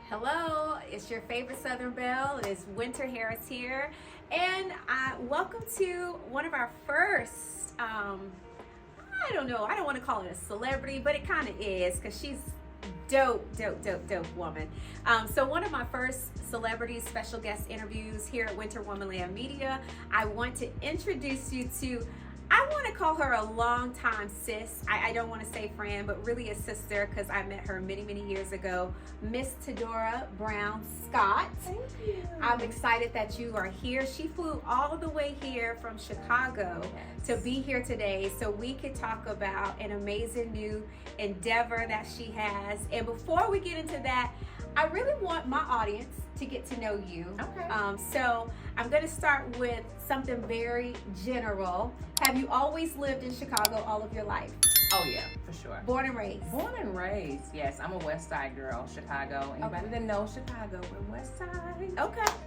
Hello, it's your favorite Southern Belle. It's Winter Harris here, and welcome to one of our first. I don't know. I don't want to call it a celebrity, but it kind of is because she's dope woman. So one of my first celebrity special guest interviews here at Winter Womanland Media. I want to introduce you to. I want to call her a longtime sis. I don't want to say friend, but really a sister because I met her many years ago. Miss Tedora Brown Scott. Thank you. I'm excited that you are here. She flew all the way here from Chicago to be here today so we could talk about an amazing new endeavor that she has. And before we get into that, I really want my audience to get to know you. Okay. So I'm going to start with something very general. Have you always lived in Chicago all of your life? Oh yeah, for sure. Born and raised? Born and raised, yes. I'm a West Side girl, Chicago. Anybody that knows Chicago, we're West Side.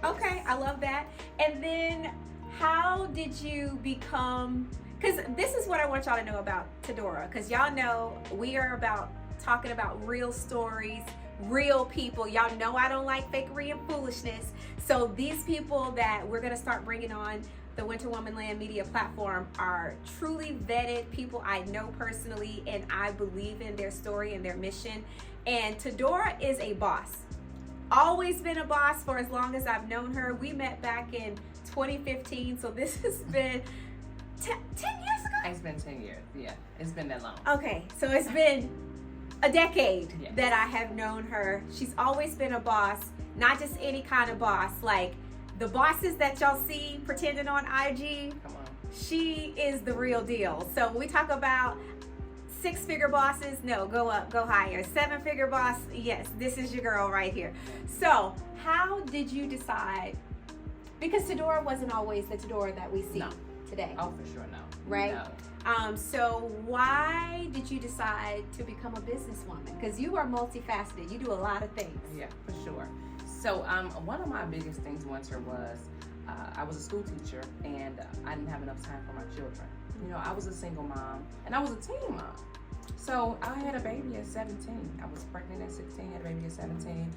Okay, I love that. And then how did you become, because this is what I want y'all to know about Tedora, because y'all know we are about talking about real stories, real people. Y'all know I don't like fakery and foolishness. So these people that we're going to start bringing on the Winter Womanland Media platform are truly vetted people I know personally, and I believe in their story and their mission. And Tedora is a boss. Always been a boss for as long as I've known her. We met back in 2015, so this has been 10 years ago? It's been 10 years, yeah. It's been that long. Okay, so it's been a decade Yes. that I have known her. She's always been a boss, not just any kind of boss. Like the bosses that y'all see pretending on IG, Come on. she is the real deal. So when we talk about 6-figure bosses, no, go up, go higher. 7-figure boss, yes, this is your girl right here. So how did you decide? Because Tedora wasn't always the Tedora that we see No. today. Oh, for sure, no. Right? No. So why did you decide to become a businesswoman? Because you are multifaceted. You do a lot of things. Yeah, for sure. So one of my biggest things once was I was a school teacher and I didn't have enough time for my children. You know, I was a single mom and I was a teen mom. So I had a baby at 17. I was pregnant at 16, had a baby at 17.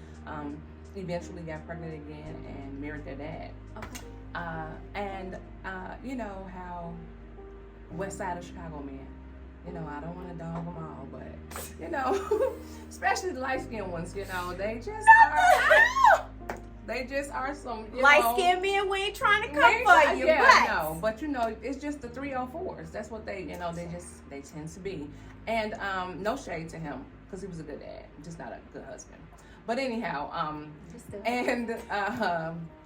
Eventually got pregnant again and married their dad. Okay. You know how West Side of Chicago men, you know, I don't want to dog them all, but you know, especially the light-skinned ones, you know, they just are some Light-skinned men, we ain't trying to come for you. Yeah, no, but you know, it's just the 304s. That's what they tend to be. And no shade to him, because he was a good dad, just not a good husband. But anyhow, I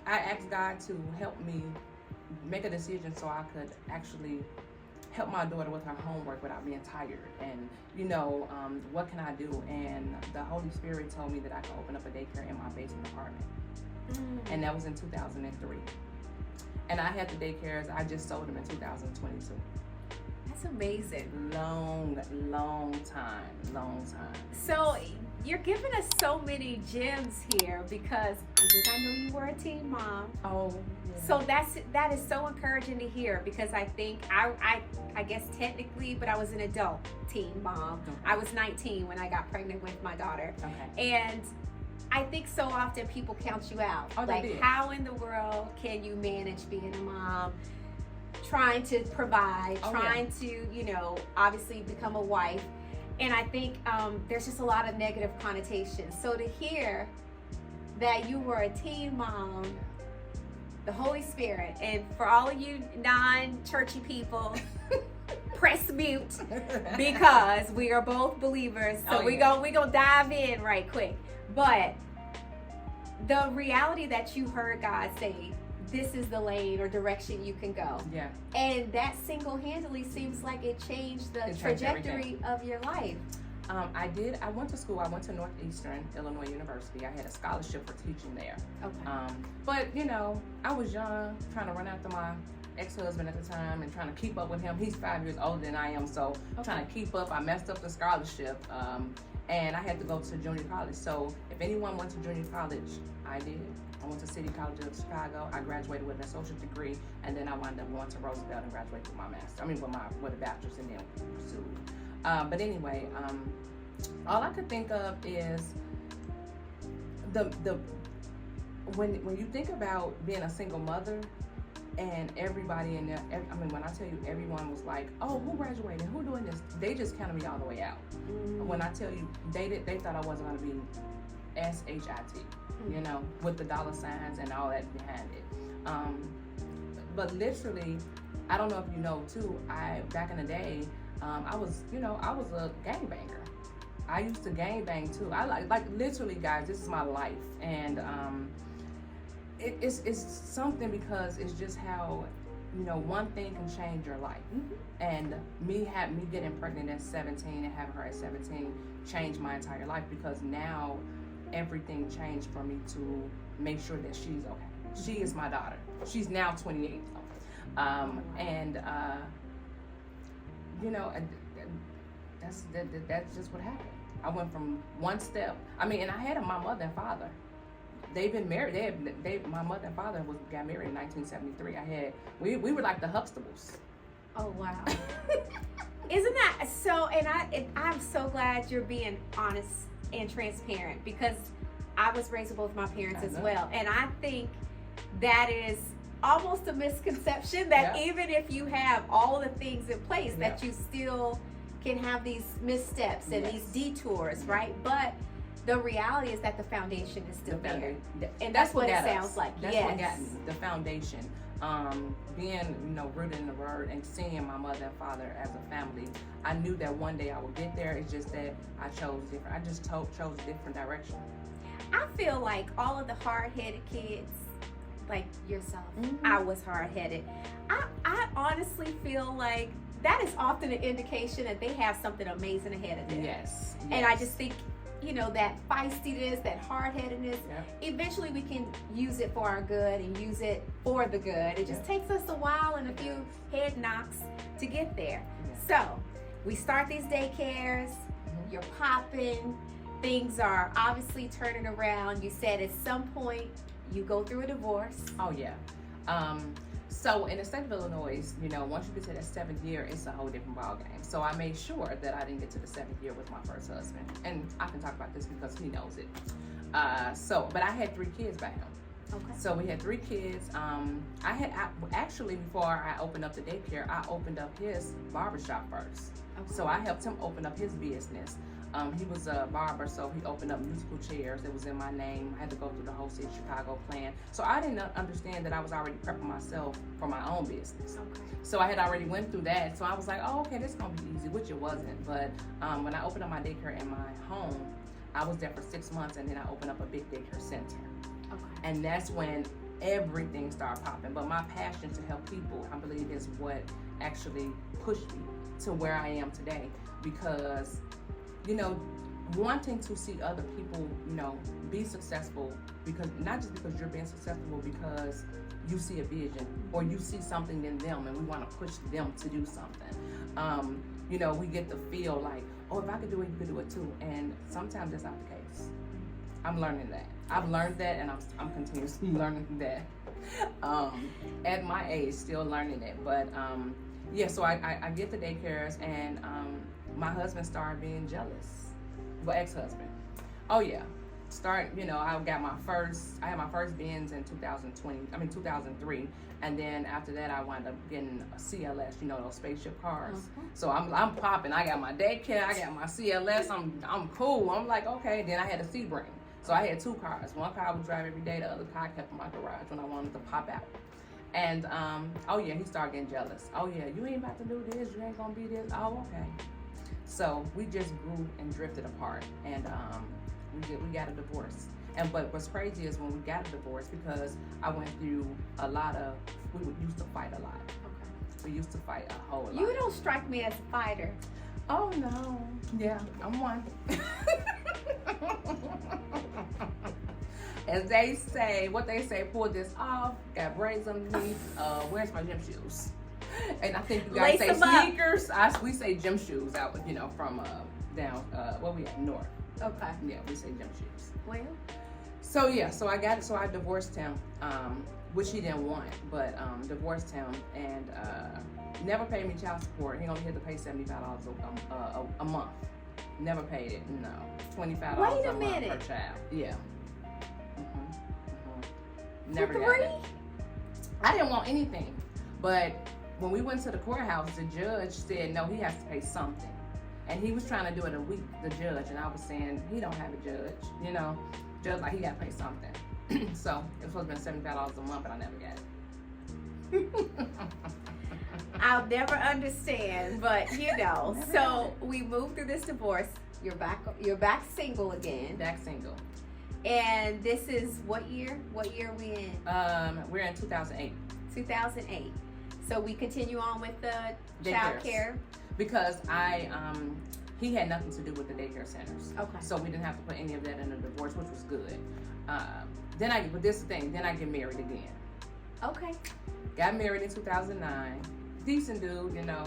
asked God to help me make a decision so I could actually help my daughter with her homework without being tired. And you know, what can I do? And the Holy Spirit told me that I could open up a daycare in my basement apartment. And that was in 2003. And I had the daycares, I just sold them in 2022. That's amazing. Long time. So you're giving us so many gems here because I know you were a teen mom. Oh, yeah. So that is so encouraging to hear, because I think I guess technically, but I was an adult teen mom. Okay. I was 19 when I got pregnant with my daughter. Okay. And I think so often people count you out. Oh, they like, did. how in the world can you manage being a mom, trying to provide, trying to, you know, obviously become a wife? And I think there's just a lot of negative connotations. So to hear that you were a teen mom, the Holy Spirit, and for all of you non-churchy people, press mute, because we are both believers. So we gonna dive in right quick. But the reality that you heard God say, this is the lane or direction you can go. Yeah. And that single-handedly seems like it changed the trajectory of your life. I did. I went to school. I went to Northeastern Illinois University. I had a scholarship for teaching there. Okay. But you know, I was young, trying to run after my ex-husband at the time and trying to keep up with him. He's 5 years older than I am, so trying to keep up. I messed up the scholarship, and I had to go to junior college. So if anyone went to junior college, I did. I went to City College of Chicago. I graduated with an associate degree, and then I wound up going to Roosevelt and graduated with my master. With a bachelor's, and then pursued. But anyway, all I could think of is the when you think about being a single mother, and everybody in there, I mean, when I tell you everyone was like, oh, who graduated, who doing this, they just counted me all the way out. When I tell you, they thought I wasn't going to be SHIT, you know, with the dollar signs and all that behind it. But literally, I don't know if you know too, back in the day, I was a gangbanger. I used to gangbang too. I like literally, guys, this is my life. And it's something, because it's just how, you know, one thing can change your life. And me getting pregnant at 17 and having her at 17 changed my entire life, because now everything changed for me to make sure that she's okay. She is my daughter. She's now 28. And you know, that's just what happened. I went from one step. I mean, and I had my mother and father. They've been married. My mother and father got married in 1973. We were like the Huxtables. Oh wow! Isn't that so? And I'm so glad you're being honest and transparent, because I was raised with both my parents as well, and I think that is almost a misconception that even if you have all the things in place, that you still can have these missteps and these detours, right? But the reality is that the foundation is still there. And that's what it sounds like. That's what got me, the foundation. Being, you know, rooted in the word and seeing my mother and father as a family, I knew that one day I would get there. It's just that I chose different. I just chose a different direction. I feel like all of the hard-headed kids, like yourself, I was hard-headed. I honestly feel like that is often an indication that they have something amazing ahead of them. Yes. And I just think, you know, that feistiness, that hard-headedness, eventually we can use it for our good and use it for the good. It just takes us a while and a few head knocks to get there. So we start these daycares, you're popping, things are obviously turning around. You said at some point you go through a divorce. Oh yeah. So in the state of Illinois, you know, once you get to that 7th year, it's a whole different ballgame. So I made sure that I didn't get to the 7th year with my first husband. And I can talk about this because he knows it. But I had 3 kids by him. Okay. So we had 3 kids. Actually, before I opened up the daycare, I opened up his barbershop first. Okay. So I helped him open up his business. He was a barber, so he opened up musical chairs. It was in my name. I had to go through the whole city of Chicago plan. So I didn't understand that I was already prepping myself for my own business. Okay. So I had already went through that. So I was like, oh, okay, this is going to be easy, which it wasn't. But when I opened up my daycare in my home, I was there for 6 months, and then I opened up a big daycare center. Okay. And that's when everything started popping. But my passion to help people, I believe, is what actually pushed me to where I am today. Because, you know, wanting to see other people, you know, be successful, because not just because you're being successful, because you see a vision or you see something in them and we want to push them to do something. You know, we get to feel like, oh, if I could do it, you could do it too. And sometimes that's not the case. I'm learning that. I've learned that, and I'm continuously learning that. At my age, still learning it. But yeah, so I get the daycares, and my husband started being jealous. Well, ex-husband. Oh yeah. You know, I had my first Benz in 2003, and then after that I wound up getting a CLS, you know, those spaceship cars. So I'm popping. I got my daycare, I got my CLS. I'm cool. I'm like, okay. Then I had a Sebring, so I had 2 cars. One car I would drive every day. The other car I kept in my garage when I wanted to pop out. And oh yeah, he started getting jealous. Oh yeah, you ain't about to do this. You ain't gonna be this. Oh okay. So we just grew and drifted apart, and we got a divorce. But what's crazy is when we got a divorce, because I went through we used to fight a lot. Okay. We used to fight a whole lot. You don't strike me as a fighter. Oh no. Yeah, I'm one. As they say, pull this off, got braids underneath, where's my gym shoes? And I think you guys say sneakers. We say gym shoes out, you know, from down, where we at, north. Okay. Yeah, we say gym shoes. Well. So yeah, so I divorced him, which he didn't want, but divorced him, and never paid me child support. He only had to pay $75 a month. Never paid it, no. $25 a month per child. Yeah. Never For got 3? it. I didn't want anything. But when we went to the courthouse, the judge said, no, he has to pay something. And he was trying to do it a week, the judge. And I was saying, he don't have a judge. You know, judge, like, he got to pay something. So it was supposed to be $75 a month, but I never got it. I'll never understand, but you know. So we moved through this divorce. You're back single again. Back single. And this is what year? What year are we in? We're in 2008. 2008. So we continue on with the child Daycares. care. Because he had nothing to do with the daycare centers. Okay. So we didn't have to put any of that in the divorce, which was good. But this is the thing, then I get married again. Okay. Got married in 2009. Decent dude, you know,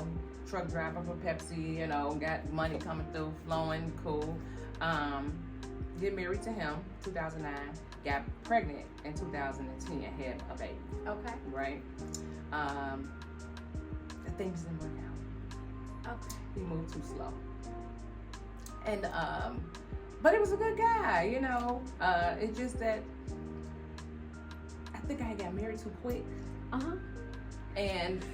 truck driver for Pepsi, you know, got money coming through, flowing, cool. Get married to him, 2009. Got pregnant in 2010, had a baby. Okay. Right? The things didn't work out. Okay. He moved too slow. And, but it was a good guy, you know. It's just that I think I got married too quick. Uh-huh. And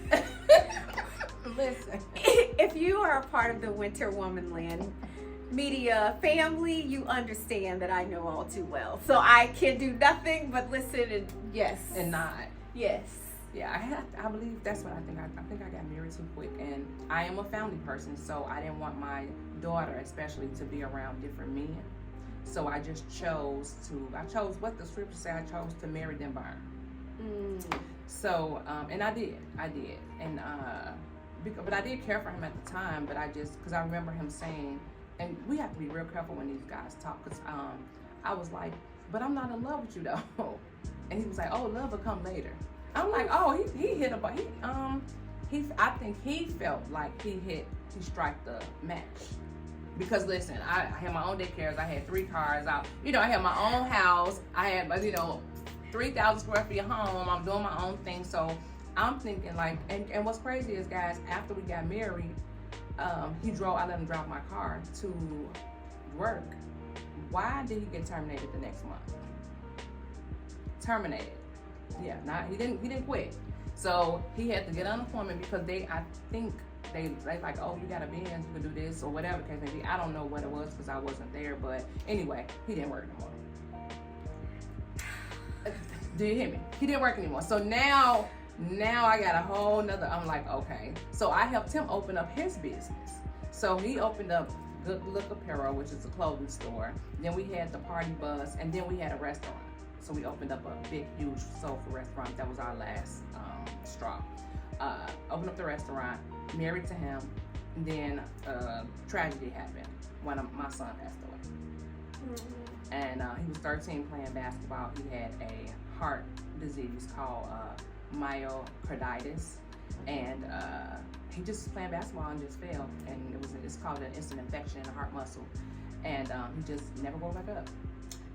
listen, if you are a part of the Winter Womanland media family, you understand that I know all too well. So I can do nothing but listen and yes. And not. Yes. Yeah, I believe that's what I think. I think I got married too quick, and I am a family person, so I didn't want my daughter, especially, to be around different men. So I just chose what the scripture said. I chose to marry them burn. So, and I did, and but I did care for him at the time. But because I remember him saying, and we have to be real careful when these guys talk, because I was like, but I'm not in love with you though, and he was like, oh, love will come later. I'm like, oh, he hit I think he felt like he struck the match. Because listen, I had my own daycares, I had 3 cars out, you know, I had my own house, I had, you know, 3,000 square feet home, I'm doing my own thing. So I'm thinking like, and what's crazy is, guys, after we got married, I let him drive my car to work. Why did he get terminated the next month? Terminated. Yeah, he didn't quit. So he had to get unemployment because I think they like, oh, you got a Benz, you can do this or whatever case may be. I don't know what it was because I wasn't there, but anyway, he didn't work no more. Do you hear me? He didn't work anymore. So now I got a whole nother, I'm like, okay. So I helped him open up his business. So he opened up Good Look Apparel, which is a clothing store. Then we had the Party Bus, and then we had a restaurant. So we opened up a big, huge, soulful restaurant. That was our last straw. Opened up the restaurant, married to him, and then tragedy happened when my son passed away. Mm-hmm. And he was 13 playing basketball. He had a heart disease called myocarditis, and he just was playing basketball and just fell, and it's called an instant infection in the heart muscle, and he just never woke back up.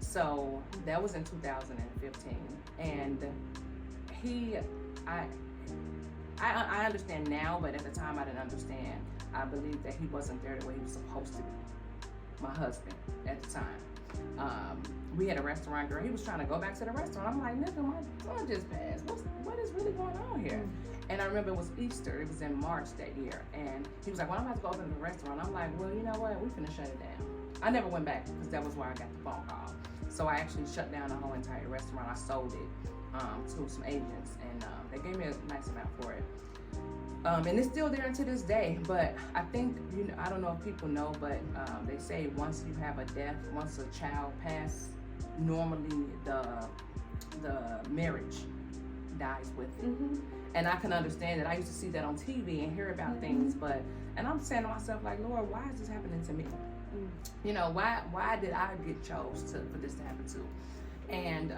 So that was in 2015, and I understand now, but at the time I didn't understand. I believe that he wasn't there the way he was supposed to be. My husband at the time. We had a restaurant girl. He was trying to go back to the restaurant. I'm like, nigga, my son just passed. What is really going on here? Mm-hmm. And I remember it was Easter. It was in March that year. And he was like, well, I'm about to go open the restaurant. I'm like, well, you know what? We finna shut it down. I never went back because that was where I got the phone call. So I actually shut down the whole entire restaurant. I sold it to some agents, and they gave me a nice amount for it. And it's still there to this day. But I think, I don't know if people know, but they say once you have a death, once a child passes, normally the marriage dies with it. Mm-hmm. And I can understand that. I used to see that on TV and hear about things, and I'm saying to myself, like, Lord, why is this happening to me? Mm-hmm. Why did I get chose for this to happen to? And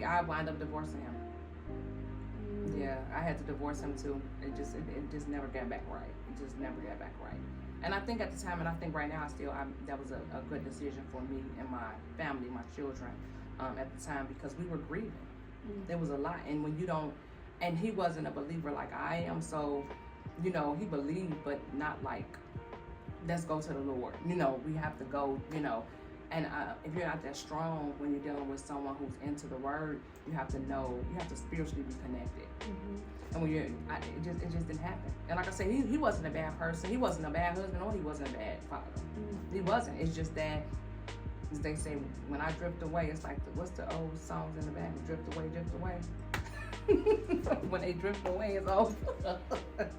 I wound up divorcing him. Yeah, I had to divorce him too. It just never got back right. It just never got back right. And I think at the time, and I think right now, that was a good decision for me and my family, my children, at the time, because we were grieving. Mm-hmm. There was a lot, and when you don't, and he wasn't a believer like I am, so he believed, but not like, let's go to the Lord. We have to go. And if you're not that strong when you're dealing with someone who's into the word, you have to spiritually be connected. And when it just didn't happen. And like I said, he wasn't a bad person. He wasn't a bad husband, or he wasn't a bad father. He wasn't. It's just that, as they say, when I drift away, it's like, what's the old songs in the back? Drift away, drift away. When they drift away, it's over.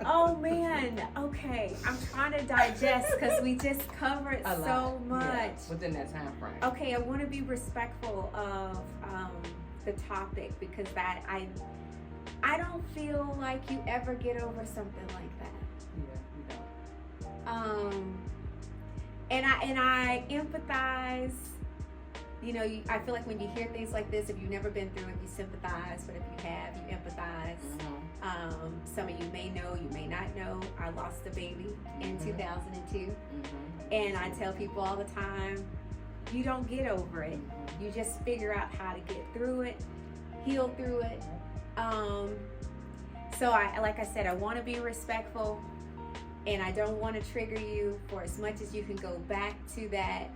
Oh man, okay. I'm trying to digest because we just covered so much within that time frame. Okay, I want to be respectful of the topic, because that I don't feel like you ever get over something like that. Yeah, you don't. And I empathize. You know, I feel like when you hear things like this, if you've never been through it, you sympathize. But if you have, you empathize. Some of you may know, you may not know. I lost a baby in 2002. And I tell people all the time, you don't get over it. You just figure out how to get through it, heal through it. So like I said, I want to be respectful, and I don't want to trigger you. For as much as you can go back to that.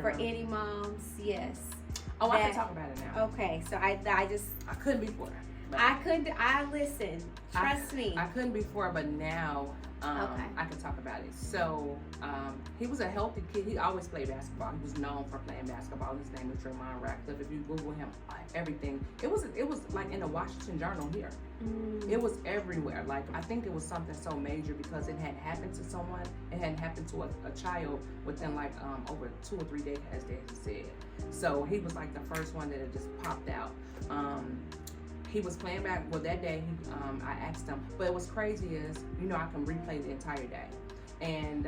For any moms, yes. Oh, I can talk about it now. Okay, so I couldn't before. I listen. Trust me. I couldn't before, but now I can talk about it. So he was a healthy kid. He always played basketball. He was known for playing basketball. His name is Draymond Ratcliffe. If you Google him, everything. It was like in the Washington Journal here. It was everywhere. Like, I think it was something so major because it had happened to someone. It hadn't happened to a child within like over 2 or 3 decades, they said. So he was like the first one that had just popped out. He was playing back. Well, that day, I asked him. But what's crazy is, I can replay the entire day. And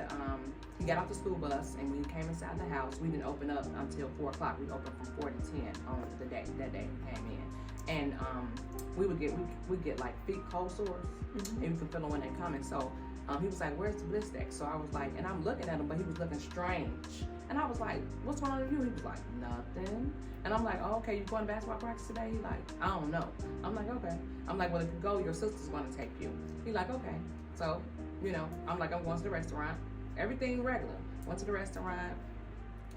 he got off the school bus, and when he came inside the house, we didn't open up until 4 o'clock. We opened from 4 to 10 on that day he came in. And we get like feet cold sores, and you can feel them when they're coming. So he was like, "Where's the bliss deck?" So I was like, and I'm looking at him, but he was looking strange. And I was like, "What's going on with you?" He was like, "Nothing." And I'm like, "Oh, okay, you going to basketball practice today?" He's like, "I don't know." I'm like, "Okay." I'm like, "Well, if you go, your sister's going to take you." He's like, "Okay." So, I'm like, "I'm going to the restaurant." Everything regular. Went to the restaurant,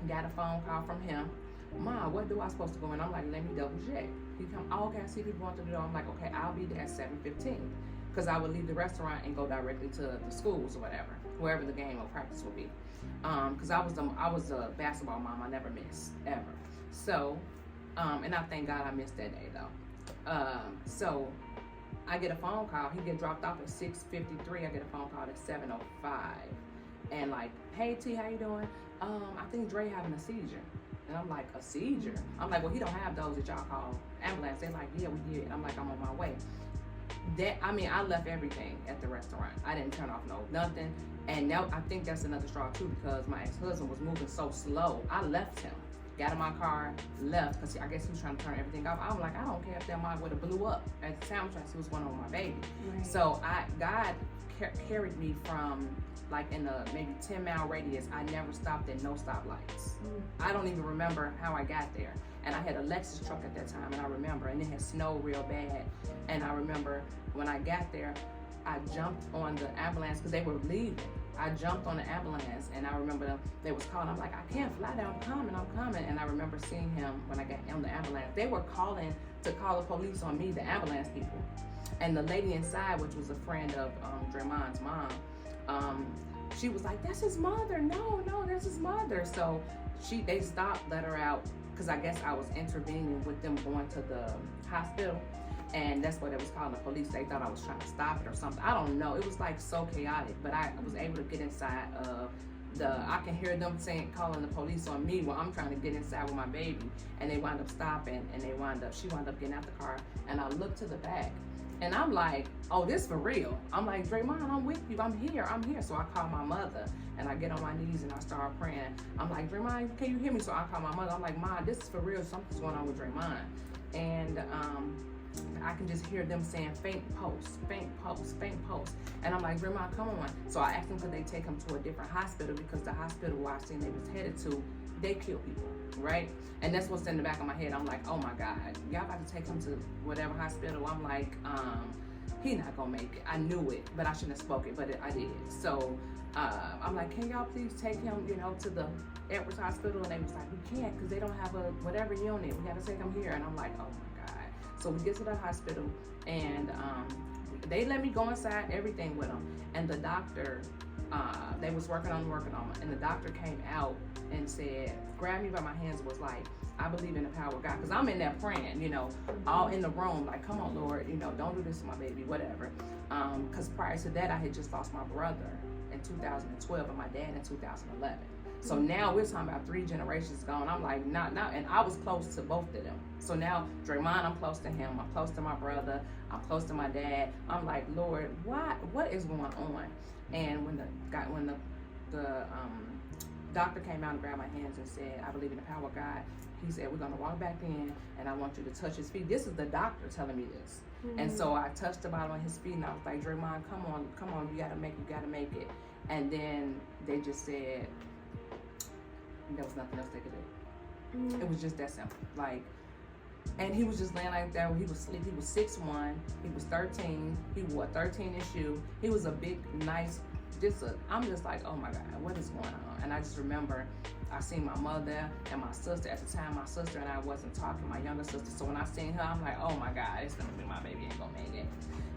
got a phone call from him. "Mom, what do I supposed to go in?" I'm like, "Let me double check." He come, "Oh, okay, I see people want to do it." I'm like, "Okay, I'll be there at 7:15. Because I would leave the restaurant and go directly to the schools or whatever, wherever the game or practice would be. Because I was a basketball mom. I never missed, ever. So, and I thank God I missed that day though. So I get a phone call. He get dropped off at 6:53. I get a phone call at 7:05. And like, "Hey T, how you doing? I think Dre having a seizure." And I'm like, "A seizure?" I'm like, "Well, he don't have those that y'all call ambulance." They're like, "Yeah, we did." I'm like, "I'm on my way." I left everything at the restaurant. I didn't turn off nothing. And now I think that's another straw too, because my ex-husband was moving so slow. I left him, got in my car, left, because I guess he was trying to turn everything off. I'm like, I don't care if that mom would have blew up. At the time, I was trying to see what's going on with my baby. Right. So God carried me from like in a maybe 10-mile radius. I never stopped at no stoplights. I don't even remember how I got there. And I had a Lexus truck at that time, and I remember, and it had snowed real bad. And I remember when I got there, I jumped on the ambulance because they were leaving. I jumped on the ambulance, and I remember they was calling. I'm like, "I can't fly there. I'm coming. And I remember seeing him when I got on the ambulance. They were calling to call the police on me, the ambulance people. And the lady inside, which was a friend of Draymond's mom, she was like, "That's his mother. No, that's his mother." So they stopped, let her out, because I guess I was intervening with them going to the hospital. And that's what it was calling the police. They thought I was trying to stop it or something. I don't know. It was like so chaotic. But I was able to get inside of I can hear them calling the police on me while I'm trying to get inside with my baby. And they wound up stopping, and she wound up getting out the car. And I looked to the back. And I'm like, "Oh, this for real." I'm like, "Draymond, I'm with you. I'm here. So I call my mother, and I get on my knees, and I start praying. I'm like, "Draymond, can you hear me?" So I call my mother. I'm like, "Mom, this is for real. Something's going on with Draymond." And I can just hear them saying, "Faint pulse, faint pulse, faint pulse." And I'm like, "Draymond, come on." So I asked them, could they take him to a different hospital, because the hospital where I seen they was headed to, they kill people, right? And that's what's in the back of my head. I'm like, "Oh my God, y'all about to take him to whatever hospital." I'm like, he not gonna make it. I knew it, but I shouldn't have spoke it, but I did. So I'm like, can y'all please take him, to the Edwards Hospital? And they was like, we can't, because they don't have a whatever unit. We gotta take him here. And I'm like, oh my God. So we get to the hospital, and they let me go inside, everything with him. And the doctor, they was working on him, and the doctor came out and said, grabbed me by my hands, was like, I believe in the power of God. Because I'm in there praying, all in the room, like, come on, Lord, don't do this to my baby, whatever. Because prior to that, I had just lost my brother in 2012 and my dad in 2011. So now we're talking about 3 generations gone. I'm like, not, and I was close to both of them. So now Draymond, I'm close to him. I'm close to my brother. I'm close to my dad. I'm like, Lord, what is going on? And when the doctor came out and grabbed my hands and said, I believe in the power of God, he said, we're gonna walk back in and I want you to touch his feet. This is the doctor telling me this. And so I touched the bottom of his feet and I was like, Draymond, come on, you gotta make it. And then they just said, there was nothing else they could do. It was just that simple. Like, and he was just laying like that. He was asleep. He was 6'1". He was 13. He wore a 13-inch shoe. He was a big, nice. I'm just like, oh my God, what is going on? And I just remember I seen my mother and my sister at the time. My sister and I wasn't talking. My younger sister. So when I seen her, I'm like, oh my God, it's gonna be my baby. Ain't gonna make it.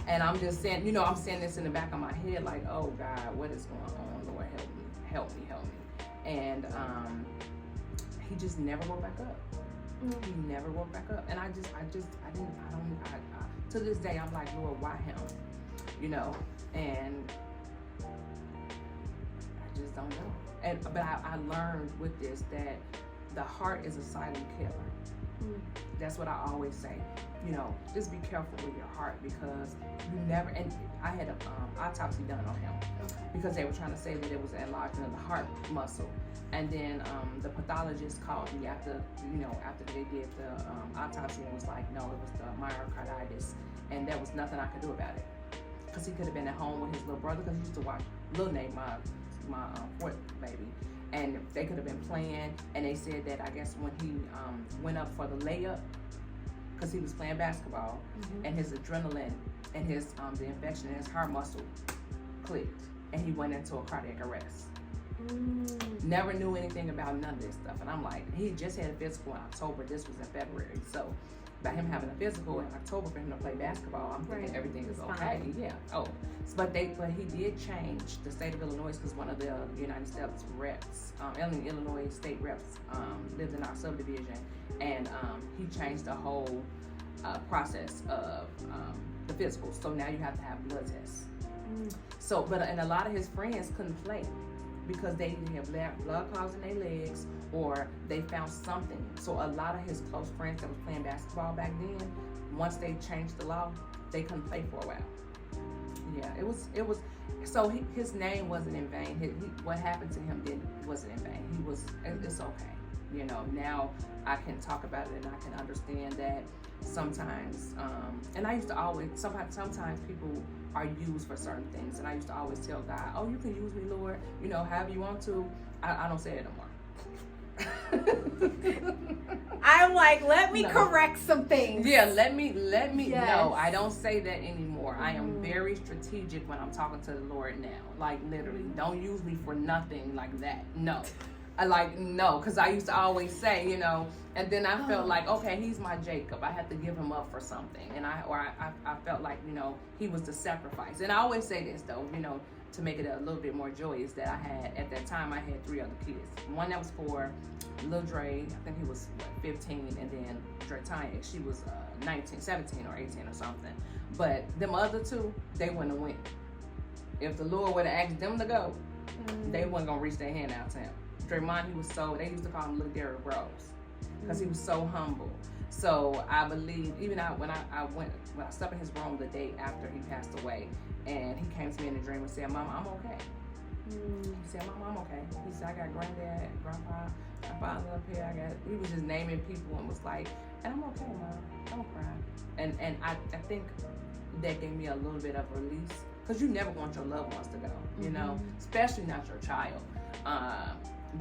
And I'm just saying, I'm saying this in the back of my head, like, oh God, what is going on? Lord, help me. And he just never woke back up. He never woke back up. And I don't, to this day, I'm like, Lord, why him? And I just don't know. But I learned with this that the heart is a silent killer. That's what I always say. Just be careful with your heart, because you never, and I had an autopsy done on him because they were trying to say that it was an enlargement of the heart muscle. And then the pathologist called me after they did the autopsy and was like, no, it was the myocarditis, and there was nothing I could do about it. Because he could have been at home with his little brother, because he used to watch Lil Nate, my fourth baby. And they could have been playing, and they said that I guess when he went up for the layup, because he was playing basketball, and his adrenaline and his the infection in his heart muscle clicked, and he went into a cardiac arrest. Never knew anything about none of this stuff, and I'm like, he just had a physical in October. This was in February, so by him having a physical in October for him to play basketball, I'm thinking everything is okay. Yeah. Oh, but he did change the state of Illinois, because one of the United States reps, Illinois state reps, lived in our subdivision, and he changed the whole process of the physical. So now you have to have blood tests. So, and a lot of his friends couldn't play because they didn't have blood clots in their legs, or they found something. So a lot of his close friends that was playing basketball back then, once they changed the law, they couldn't play for a while. Yeah, it was. So his name wasn't in vain. What happened to him wasn't in vain. It's okay. Now I can talk about it and I can understand that sometimes, and I used to always, sometimes people are used for certain things, and I used to always tell God, oh, you can use me, Lord, however you want to. I don't say it no more. I'm like, let me correct some things. Yeah, let me yes. No, I don't say that anymore. I am very strategic when I'm talking to the Lord now. Like, literally, don't use me for nothing like that. No. No, because I used to always say, and then I felt like, okay, he's my Jacob. I had to give him up for something. And I felt like, he was the sacrifice. And I always say this, though, to make it a little bit more joyous, that at that time, I had 3 other kids. One that was for Lil Dre, I think he was 15, and then Dre Tanya, she was 17 or 18 or something. But them other 2, they wouldn't have went. If the Lord would have asked them to go, they wasn't going to reach their hand out to him. Draymond, they used to call him Little Derrick Rose, because he was so humble. So I believe, even when I stepped in his room the day after he passed away, and he came to me in a dream and said, Mama, I'm okay. He said, Mama, I'm okay. He said, I got granddad, grandpa, my father up here. He was just naming people and was like, and I'm okay, Mom. Don't cry. And I think that gave me a little bit of release, because you never want your loved ones to go, especially not your child.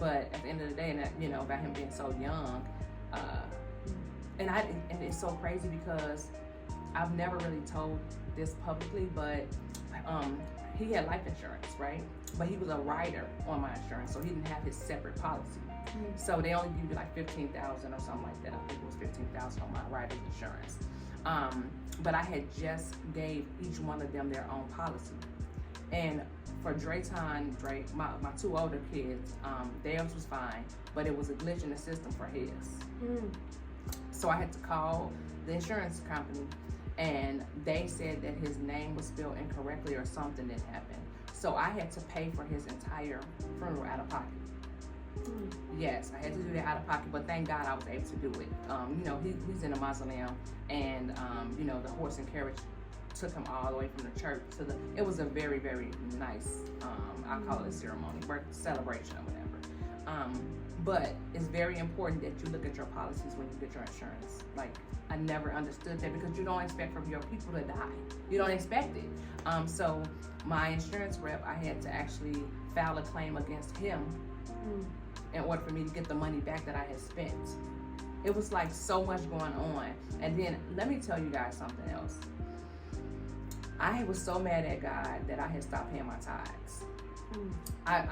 But at the end of the day, and about him being so young, and it's so crazy because I've never really told this publicly, but he had life insurance, right? But he was a rider on my insurance, so he didn't have his separate policy. So they only give you like $15,000 or something like that. I think it was $15,000 on my rider's insurance. But I had just gave each one of them their own policy. And for Drake, my two older kids, theirs was fine, but it was a glitch in the system for his. So I had to call the insurance company, and they said that his name was spelled incorrectly or something that happened. So I had to pay for his entire funeral out of pocket. Yes, I had to do that out of pocket, but thank God I was able to do it. You know, he's in a mausoleum, and you know, the horse and carriage took him all the way from the church to the. It was a very, very nice, I call it a ceremony, celebration or whatever. But it's very important that you look at your policies when you get your insurance. Like, I never understood that, because you don't expect from your people to die. You don't expect it. So my insurance rep, I had to actually file a claim against him in order for me to get the money back that I had spent. It was like so much going on. And then let me tell you guys something else. I was so mad at God that I had stopped paying my tithes. I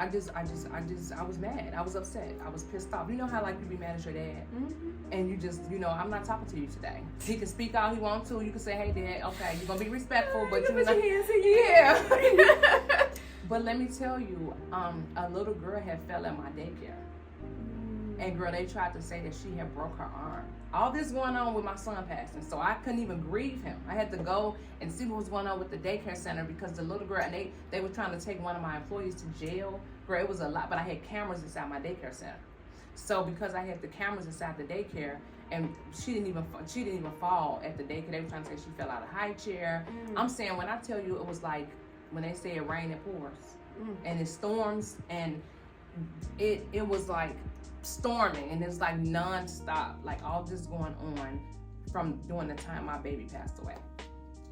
was mad. I was upset. I was pissed off. You know how like you be mad at your dad, and you just, you know, I'm not talking to you today. He can speak all he wants to. You can say, hey dad, okay, you're gonna be respectful, but you put your hands in your yeah. But let me tell you, a little girl had fell at my daycare. And girl, they tried to say that she had broke her arm. All this going on with my son passing, so I couldn't even grieve him. I had to go and see what was going on with the daycare center, because the little girl, and they were trying to take one of my employees to jail. Girl, it was a lot, but I had cameras inside my daycare center. So because I had the cameras inside the daycare, and she didn't even fall at the daycare. They were trying to say she fell out of high chair. I'm saying, when I tell you, it was like when they say it rains, it pours, and it storms, and it was like storming, and it's like non-stop, like all this going on from during the time my baby passed away.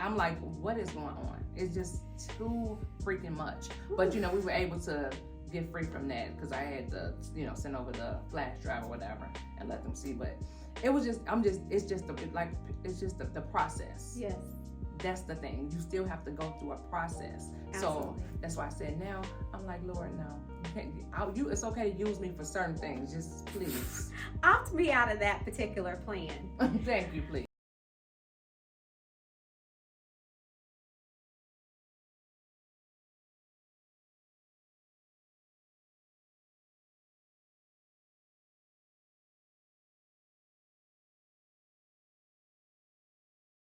I'm like, what is going on? It's just too freaking much. But you know, we were able to get free from that, because I had to, you know, send over the flash drive or whatever and let them see. But it was just, it's just the process. Yes. That's the thing. You still have to go through a process. Absolutely. So that's why I said, now I'm like, Lord, no. It's okay to use me for certain things. Just please. Opt me out of that particular plan. Thank you, please.